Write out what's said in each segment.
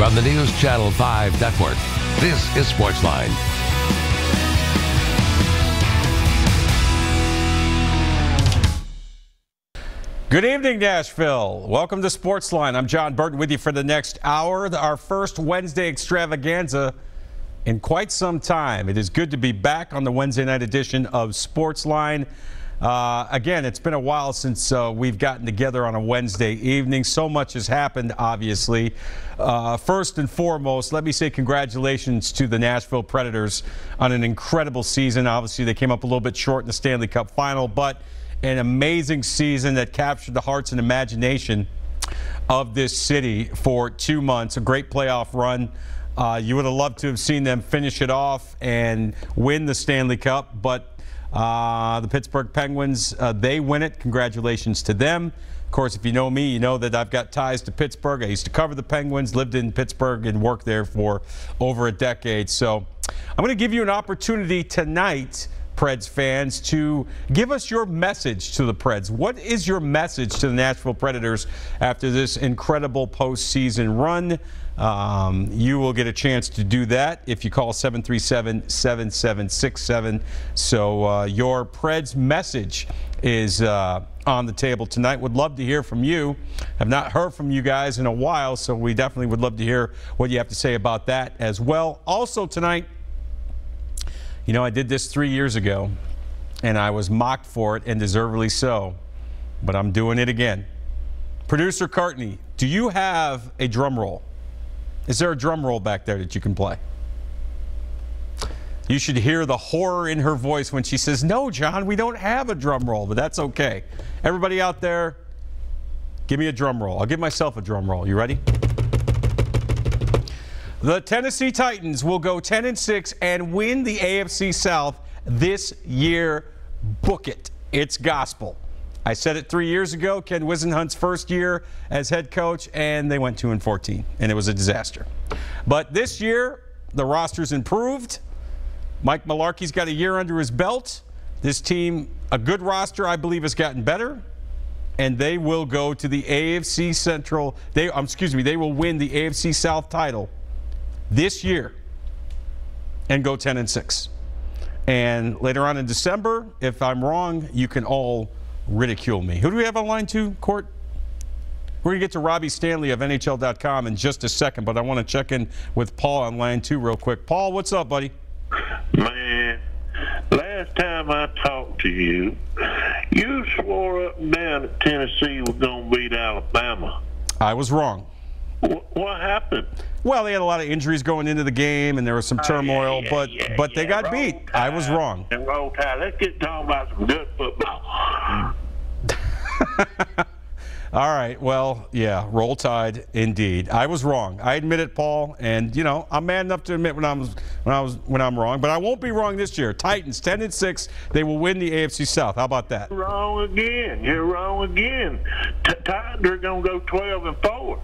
From the News Channel 5 Network, this is SportsLine. Good evening, Nashville. Welcome to SportsLine. I'm Jon Burton with you for the next hour, our first Wednesday extravaganza in quite some time. It is good to be back on the Wednesday night edition of SportsLine. Again, it's been a while since we've gotten together on a Wednesday evening. So much has happened, obviously. First and foremost, let me say congratulations to the Nashville Predators on an incredible season. Obviously, they came up a little bit short in the Stanley Cup final, but an amazing season that captured the hearts and imagination of this city for 2 months. A great playoff run. You would have loved to have seen them finish it off and win the Stanley Cup, but the Pittsburgh Penguins, they win it. Congratulations to them. Of course, if you know me, you know that I've got ties to Pittsburgh. I used to cover the Penguins, lived in Pittsburgh, and worked there for over a decade. So I'm going to give you an opportunity tonight, Preds fans, to give us your message to the Preds. What is your message to the Nashville Predators after this incredible postseason run? You will get a chance to do that if you call 737-7767. So your Preds message is on the table tonight. Would love to hear from you. Have not heard from you guys in a while, so we definitely would love to hear what you have to say about that as well. Also tonight, you know, I did this 3 years ago, and I was mocked for it, and deservedly so. But I'm doing it again. Producer Courtney, do you have a drum roll? Is there a drum roll back there that you can play? You should hear the horror in her voice when she says, "No, John, we don't have a drum roll," but that's okay. Everybody out there, give me a drum roll. I'll give myself a drum roll. You ready? The Tennessee Titans will go 10-6 and win the AFC South this year. Book it. It's gospel. I said it 3 years ago, Ken Wisenhunt's first year as head coach, and they went 2-14, and it was a disaster. But this year, the roster's improved. Mike Mularkey's got a year under his belt. This team, a good roster, I believe, has gotten better, and they will go to the AFC Central. They will win the AFC South title this year and go 10-6. And later on in December, if I'm wrong, you can all ridicule me. Who do we have on line 2, Court? We're going to get to Robby Stanley of NHL.com in just a second, but I want to check in with Paul on line 2 real quick. Paul, what's up, buddy? Man, last time I talked to you, you swore up and down that Tennessee was going to beat Alabama. I was wrong. What happened? Well, they had a lot of injuries going into the game, and there was some turmoil, but they got beat. I was wrong. And roll tide. Let's get talking about some good football. All right. Well, yeah, roll tide indeed. I was wrong. I admit it, Paul, and you know I'm man enough to admit when I'm wrong. But I won't be wrong this year. Titans 10-6. They will win the AFC South. How about that? You're wrong again. You're wrong again. Titans are going to go 12-4.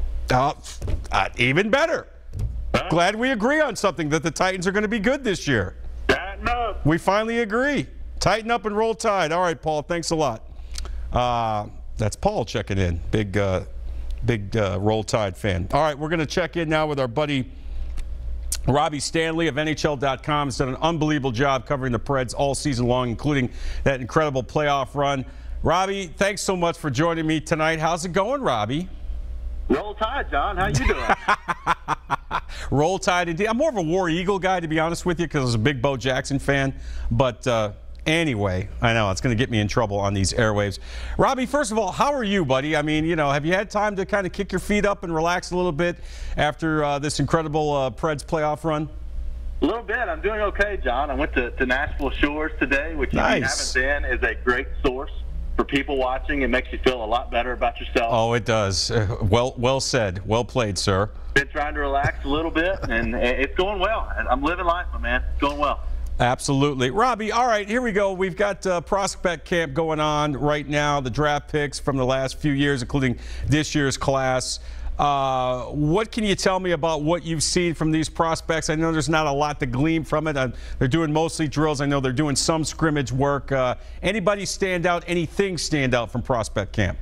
Even better. Huh? Glad we agree on something, that the Titans are going to be good this year. Tighten up. We finally agree. Tighten up and roll tide. All right, Paul, thanks a lot. That's Paul checking in. Big roll tide fan. All right, we're going to check in now with our buddy Robby Stanley of NHL.com. Has done an unbelievable job covering the Preds all season long, including that incredible playoff run. Robbie, thanks so much for joining me tonight. How's it going, Robbie? Roll Tide, John. How you doing? Roll Tide indeed. I'm more of a War Eagle guy, to be honest with you, because I was a big Bo Jackson fan. But anyway, I know it's going to get me in trouble on these airwaves. Robbie, first of all, how are you, buddy? I mean, you know, have you had time to kind of kick your feet up and relax a little bit after this incredible Preds playoff run? A little bit. I'm doing okay, John. I went to Nashville Shores today, which nice. If you haven't been, is a great source for people watching. It makes you feel a lot better about yourself. Oh, it does. Well said. Well played, sir. Been trying to relax a little bit, and it's going well. I'm living life, my man. It's going well. Absolutely. Robbie, all right, here we go. We've got prospect camp going on right now, the draft picks from the last few years, including this year's class. What can you tell me about what you've seen from these prospects? I know there's not a lot to glean from it. They're doing mostly drills. I know they're doing some scrimmage work. Anybody stand out, anything stand out from prospect camp?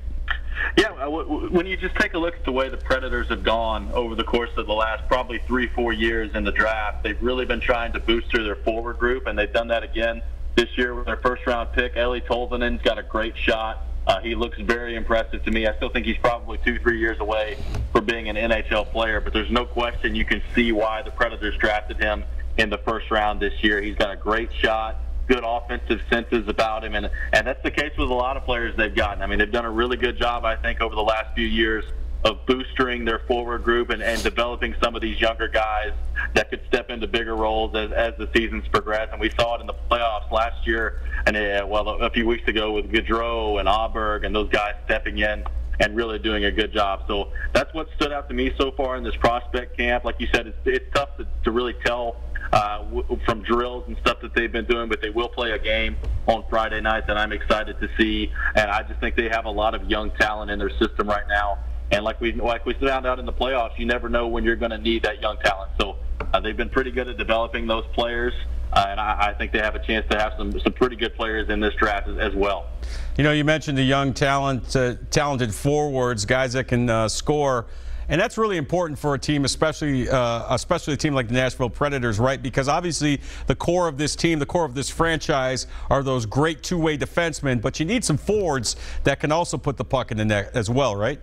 Yeah, when you just take a look at the way the Predators have gone over the course of the last probably 3-4 years in the draft, they've really been trying to booster their forward group, and they've done that again this year with their first-round pick. Eeli Tolvanen's got a great shot. He looks very impressive to me. I still think he's probably 2-3 years away from being an NHL player, but there's no question you can see why the Predators drafted him in the first round this year. He's got a great shot, good offensive senses about him, and that's the case with a lot of players they've gotten. I mean, they've done a really good job, I think, over the last few years of boosting their forward group and developing some of these younger guys that could step into bigger roles as the seasons progress. And we saw it in the playoffs last year, and a few weeks ago with Gaudreau and Auberg and those guys stepping in and really doing a good job. So that's what stood out to me so far in this prospect camp. Like you said, it's tough to really tell from drills and stuff that they've been doing, but they will play a game on Friday night that I'm excited to see. And I just think they have a lot of young talent in their system right now. And like we found out in the playoffs, you never know when you're going to need that young talent. So they've been pretty good at developing those players, and I think they have a chance to have some pretty good players in this draft as well. You know, you mentioned the young talented forwards, guys that can score. And that's really important for a team, especially a team like the Nashville Predators, right? Because obviously the core of this team, the core of this franchise are those great two-way defensemen, but you need some forwards that can also put the puck in the net as well, right?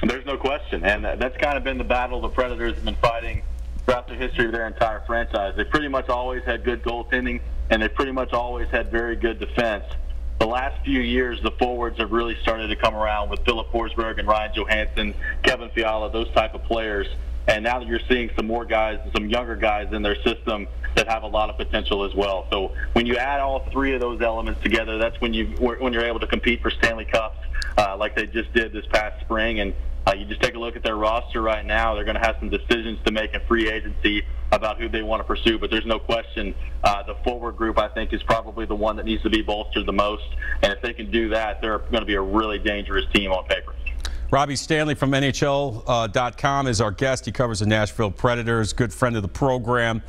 There's no question, and that's kind of been the battle the Predators have been fighting throughout the history of their entire franchise. They pretty much always had good goaltending, and they pretty much always had very good defense. The last few years, the forwards have really started to come around with Philip Forsberg and Ryan Johansson, Kevin Fiala, those type of players. And now that you're seeing some more guys, some younger guys in their system that have a lot of potential as well. So when you add all three of those elements together, that's when you're able to compete for Stanley Cups like they just did this past spring. And you just take a look at their roster right now. They're going to have some decisions to make in free agency about who they want to pursue, but there's no question the forward group, I think, is probably the one that needs to be bolstered the most. And if they can do that, they're going to be a really dangerous team on paper. Robby Stanley from NHL.com is our guest. He covers the Nashville Predators, good friend of the program.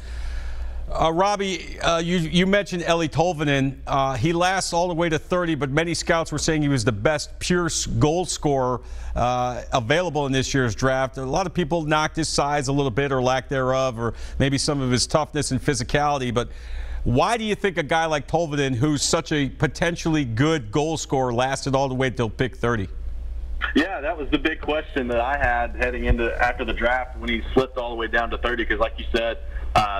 Robbie, you mentioned Eeli Tolvanen. He lasts all the way to 30, but many scouts were saying he was the best pure goal scorer available in this year's draft. A lot of people knocked his size a little bit, or lack thereof, or maybe some of his toughness and physicality. But why do you think a guy like Tolvanen, who's such a potentially good goal scorer, lasted all the way till pick 30? Yeah, that was the big question that I had heading into after the draft when he slipped all the way down to 30, because like you said,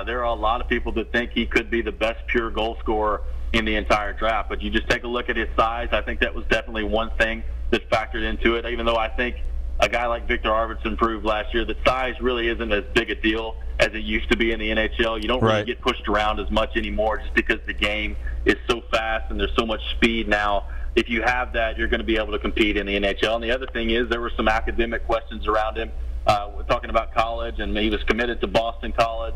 there are a lot of people that think he could be the best pure goal scorer in the entire draft. But you just take a look at his size. I think that was definitely one thing that factored into it, even though I think a guy like Victor Arvidsson proved last year that size really isn't as big a deal as it used to be in the NHL. You don't really get pushed around as much anymore just because the game is so fast and there's so much speed now. If you have that, you're going to be able to compete in the NHL. And the other thing is there were some academic questions around him. We're talking about college, and he was committed to Boston College,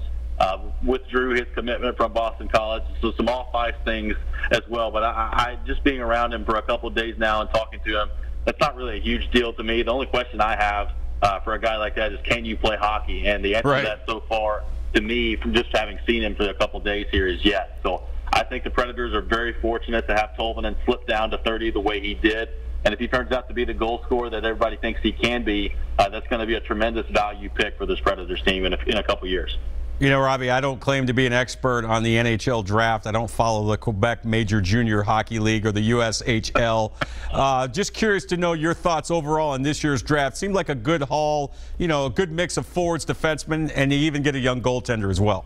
withdrew his commitment from Boston College. So some off-ice things as well. But I just being around him for a couple of days now and talking to him, that's not really a huge deal to me. The only question I have for a guy like that is, can you play hockey? And the answer to that so far, to me, from just having seen him for a couple of days here, is yes. So I think the Predators are very fortunate to have Tolvanen slip down to 30 the way he did. And if he turns out to be the goal scorer that everybody thinks he can be, that's going to be a tremendous value pick for this Predators team in a couple years. You know, Robbie, I don't claim to be an expert on the NHL draft. I don't follow the Quebec Major Junior Hockey League or the USHL. Just curious to know your thoughts overall on this year's draft. Seemed like a good haul, you know, a good mix of forwards, defensemen, and you even get a young goaltender as well.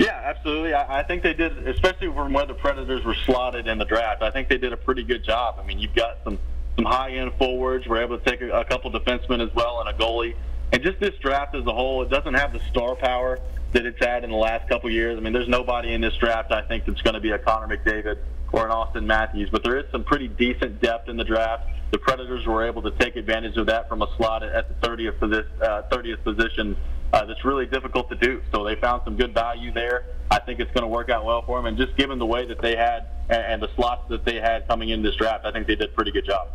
Yeah, absolutely. I think they did, especially from where the Predators were slotted in the draft. I think they did a pretty good job. I mean, you've got some high-end forwards. We're able to take a couple defensemen as well and a goalie. And just this draft as a whole, it doesn't have the star power that it's had in the last couple years. I mean, there's nobody in this draft, I think, that's going to be a Connor McDavid or an Austin Matthews. But there is some pretty decent depth in the draft. The Predators were able to take advantage of that from a slot at the 30th position. That's really difficult to do. So they found some good value there. I think it's going to work out well for them. And just given the way that they had and the slots that they had coming in this draft, I think they did a pretty good job.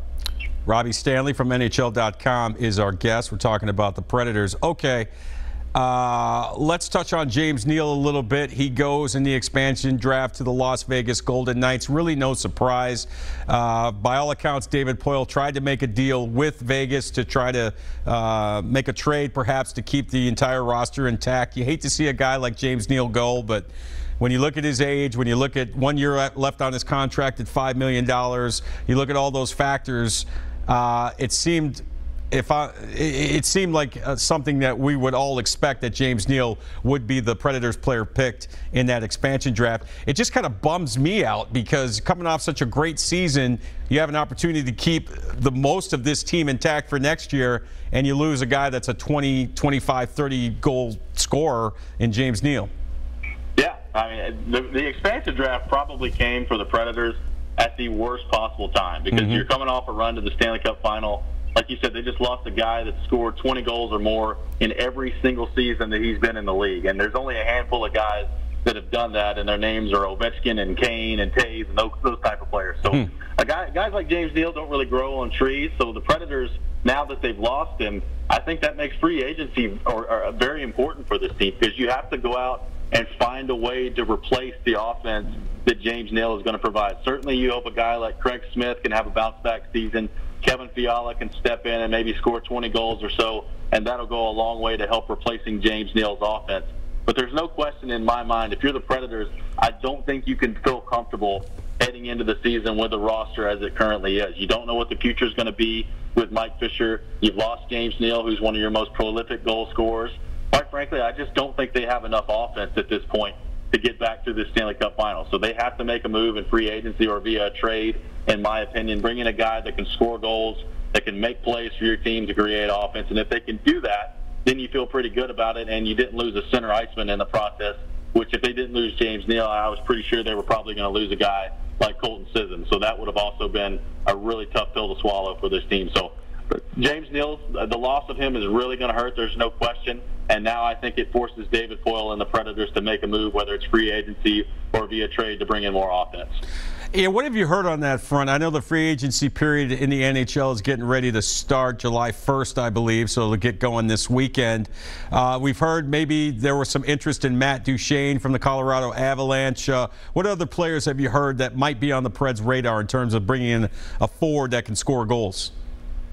Robby Stanley from NHL.com is our guest. We're talking about the Predators. Okay, Let's touch on James Neal a little bit. He goes in the expansion draft to the Las Vegas Golden Knights. Really no surprise. By all accounts, David Poile tried to make a deal with Vegas to try to make a trade perhaps to keep the entire roster intact. You hate to see a guy like James Neal go, but when you look at his age, when you look at 1 year left on his contract at $5 million, you look at all those factors, it seemed like something that we would all expect that James Neal would be the Predators player picked in that expansion draft. It just kind of bums me out because coming off such a great season, you have an opportunity to keep the most of this team intact for next year, and you lose a guy that's a 20, 25, 30 goal scorer in James Neal. Yeah, I mean, the expansion draft probably came for the Predators at the worst possible time because you're coming off a run to the Stanley Cup final. Like you said, they just lost a guy that scored 20 goals or more in every single season that he's been in the league. And there's only a handful of guys that have done that, and their names are Ovechkin and Kane and Taves and those type of players. So guys like James Neal don't really grow on trees. So the Predators, now that they've lost him, I think that makes free agency very important for this team because you have to go out and find a way to replace the offense that James Neal is going to provide. Certainly you hope a guy like Craig Smith can have a bounce-back season. Kevin Fiala can step in and maybe score 20 goals or so, and that'll go a long way to help replacing James Neal's offense. But there's no question in my mind, if you're the Predators, I don't think you can feel comfortable heading into the season with the roster as it currently is. You don't know what the future is going to be with Mike Fisher. You've lost James Neal, who's one of your most prolific goal scorers. Quite frankly, I just don't think they have enough offense at this point to get back to the Stanley Cup final. So they have to make a move in free agency or via a trade, in my opinion, bring in a guy that can score goals, that can make plays for your team to create offense. And if they can do that, then you feel pretty good about it, and you didn't lose a center iceman in the process, which if they didn't lose James Neal, I was pretty sure they were probably going to lose a guy like Colton Sisson. So that would have also been a really tough pill to swallow for this team. So James Neal, the loss of him is really going to hurt. There's no question. And now I think it forces David Poile and the Predators to make a move, whether it's free agency or via trade, to bring in more offense. Yeah, what have you heard on that front? I know the free agency period in the NHL is getting ready to start July 1st, I believe, so it'll get going this weekend. We've heard maybe there was some interest in Matt Duchene from the Colorado Avalanche. What other players have you heard that might be on the Preds' radar in terms of bringing in a forward that can score goals?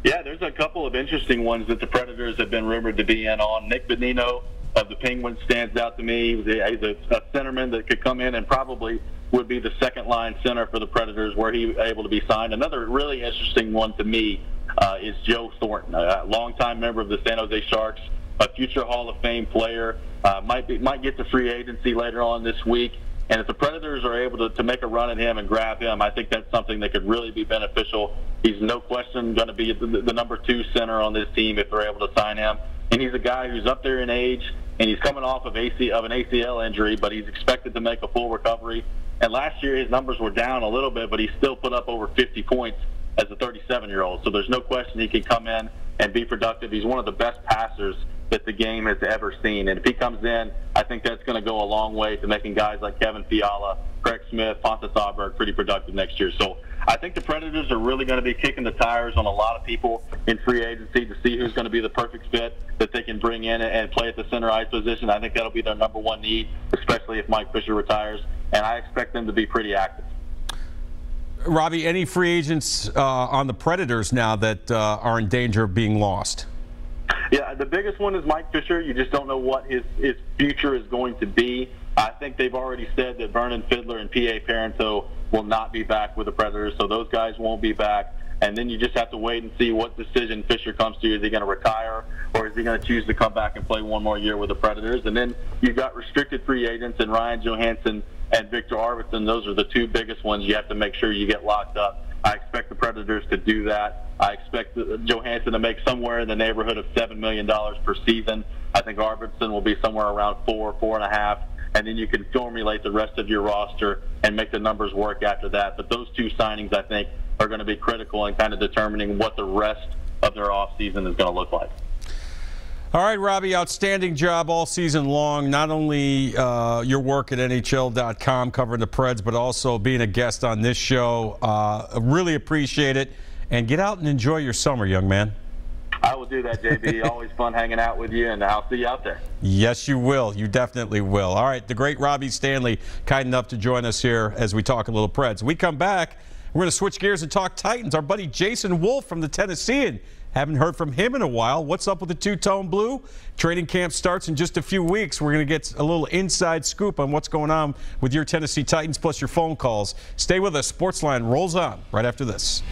Yeah, there's a couple of interesting ones that the Predators have been rumored to be in on. Nick Bonino of the Penguins stands out to me. He's a centerman that could come in and probably would be the second-line center for the Predators were he able to be signed. Another really interesting one to me is Joe Thornton, a longtime member of the San Jose Sharks, a future Hall of Fame player, might get to free agency later on this week. And if the Predators are able to make a run at him and grab him, I think that's something that could really be beneficial. He's no question going to be the number 2 center on this team if they're able to sign him. And he's a guy who's up there in age, and he's coming off of an ACL injury, but he's expected to make a full recovery. And last year his numbers were down a little bit, but he still put up over 50 points as a 37-year-old. So there's no question he can come in and be productive. He's one of the best passers that the game has ever seen. And if he comes in, I think that's going to go a long way to making guys like Kevin Fiala, Craig Smith, Pontus Aberg pretty productive next year. So I think the Predators are really going to be kicking the tires on a lot of people in free agency to see who's going to be the perfect fit that they can bring in and play at the center ice position. I think that'll be their number 1 need, especially if Mike Fisher retires. And I expect them to be pretty active. Robbie, any free agents on the Predators now that are in danger of being lost? Yeah, the biggest one is Mike Fisher. You just don't know what his future is going to be. I think they've already said that Vernon Fiddler and P.A. Parento will not be back with the Predators, so those guys won't be back. And then you just have to wait and see what decision Fisher comes to. Is he going to retire, or is he going to choose to come back and play one more year with the Predators? And then you've got restricted free agents and Ryan Johansson and Victor Arvidsson. Those are the 2 biggest ones you have to make sure you get locked up. I expect the Predators to do that. I expect Johansson to make somewhere in the neighborhood of $7 million per season. I think Arvidsson will be somewhere around 4.5. And then you can formulate the rest of your roster and make the numbers work after that. But those 2 signings, I think, are going to be critical in kind of determining what the rest of their offseason is going to look like. All right, Robbie, outstanding job all season long. Not only your work at NHL.com covering the Preds, but also being a guest on this show. Really appreciate it. And get out and enjoy your summer, young man. I will do that, JB. Always fun hanging out with you, and I'll see you out there. Yes, you will. You definitely will. All right, the great Robby Stanley, kind enough to join us here as we talk a little Preds. We come back, we're going to switch gears and talk Titans. Our buddy Jason Wolf from the Tennessean. Haven't heard from him in a while. What's up with the two-tone blue? Training camp starts in just a few weeks. We're going to get a little inside scoop on what's going on with your Tennessee Titans, plus your phone calls. Stay with us. SportsLine rolls on right after this.